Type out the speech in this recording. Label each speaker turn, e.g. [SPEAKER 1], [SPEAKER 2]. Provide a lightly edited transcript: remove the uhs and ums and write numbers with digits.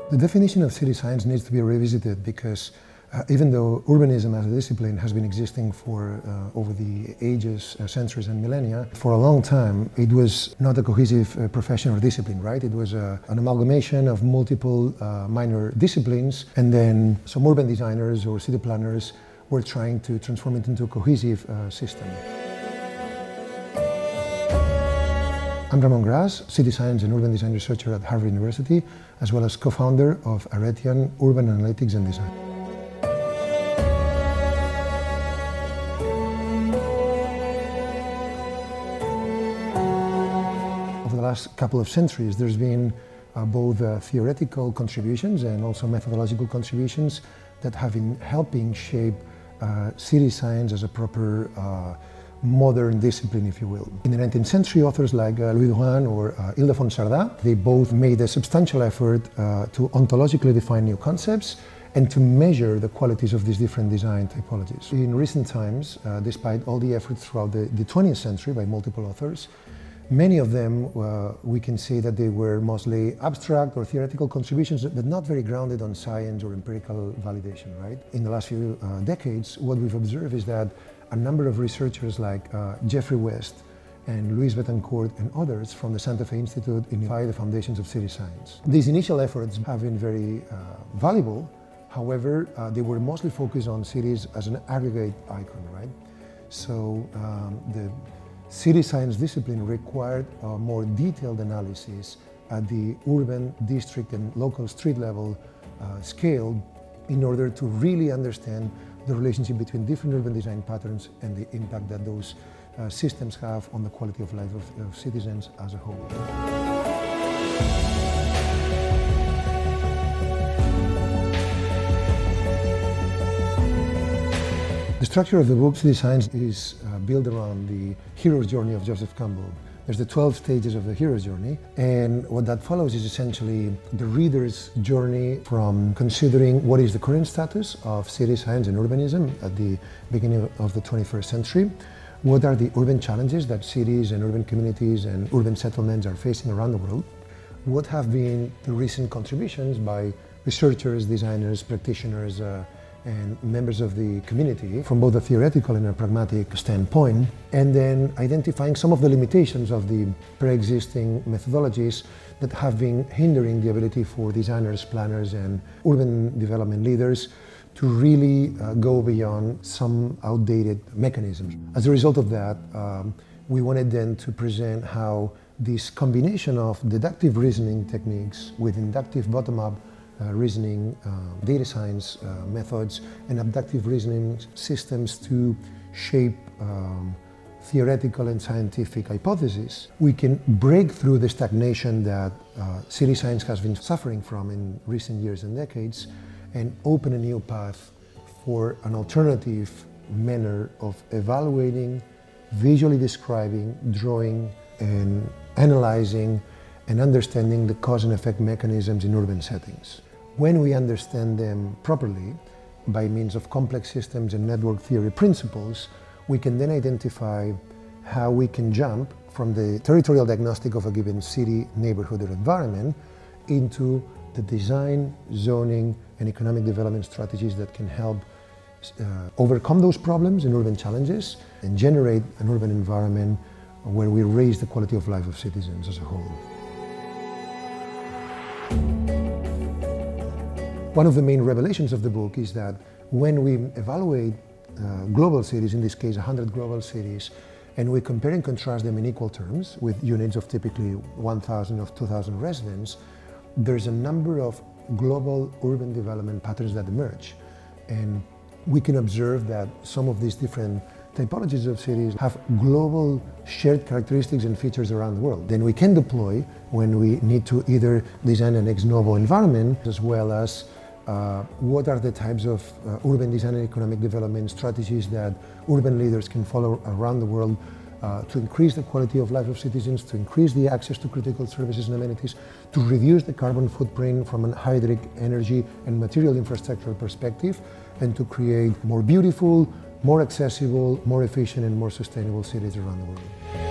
[SPEAKER 1] The definition of city science needs to be revisited because even though urbanism as a discipline has been existing for over the ages, centuries and millennia, for a long time it was not a cohesive profession or discipline, right? It was an amalgamation of multiple minor disciplines, and then some urban designers or city planners were trying to transform it into a cohesive system. I'm Ramon Gras, city science and urban design researcher at Harvard University, as well as co-founder of Aretian Urban Analytics and Design. Over the last couple of centuries, there's been both theoretical contributions and also methodological contributions that have been helping shape city science as a proper modern discipline, if you will. In the 19th century, authors like Louis Duran or Ildefons Cerdà, they both made a substantial effort to ontologically define new concepts and to measure the qualities of these different design typologies. In recent times, despite all the efforts throughout the 20th century by multiple authors, many of them, we can say that they were mostly abstract or theoretical contributions, but not very grounded on science or empirical validation, right? In the last few decades, what we've observed is that a number of researchers like Jeffrey West and Luis Betancourt and others from the Santa Fe Institute identify the foundations of city science. These initial efforts have been very valuable. However, they were mostly focused on cities as an aggregate icon, right? So the city science discipline required a more detailed analysis at the urban, district and local street level scale in order to really understand the relationship between different urban design patterns and the impact that those systems have on the quality of life of citizens as a whole. The structure of the book, City Science, is built around the hero's journey of Joseph Campbell. There's the 12 stages of the hero's journey, and what that follows is essentially the reader's journey from considering what is the current status of city science and urbanism at the beginning of the 21st century, what are the urban challenges that cities and urban communities and urban settlements are facing around the world, what have been the recent contributions by researchers, designers, practitioners, and members of the community from both a theoretical and a pragmatic standpoint, and then identifying some of the limitations of the pre-existing methodologies that have been hindering the ability for designers, planners, and urban development leaders to really go beyond some outdated mechanisms. As a result of that, we wanted then to present how this combination of deductive reasoning techniques with inductive bottom-up reasoning, data science methods, and abductive reasoning systems to shape theoretical and scientific hypotheses, we can break through the stagnation that city science has been suffering from in recent years and decades and open a new path for an alternative manner of evaluating, visually describing, drawing, and analyzing and understanding the cause and effect mechanisms in urban settings. When we understand them properly, by means of complex systems and network theory principles, we can then identify how we can jump from the territorial diagnostic of a given city, neighborhood, or environment into the design, zoning, and economic development strategies that can help overcome those problems and urban challenges and generate an urban environment where we raise the quality of life of citizens as a whole. One of the main revelations of the book is that when we evaluate global cities, in this case 100 global cities, and we compare and contrast them in equal terms with units of typically 1,000 or 2,000 residents, there's a number of global urban development patterns that emerge. And we can observe that some of these different typologies of cities have global shared characteristics and features around the world. Then we can deploy when we need to either design an ex novo environment, as well as what are the types of urban design and economic development strategies that urban leaders can follow around the world to increase the quality of life of citizens, to increase the access to critical services and amenities, to reduce the carbon footprint from an hydric, energy and material infrastructure perspective, and to create more beautiful, more accessible, more efficient and more sustainable cities around the world.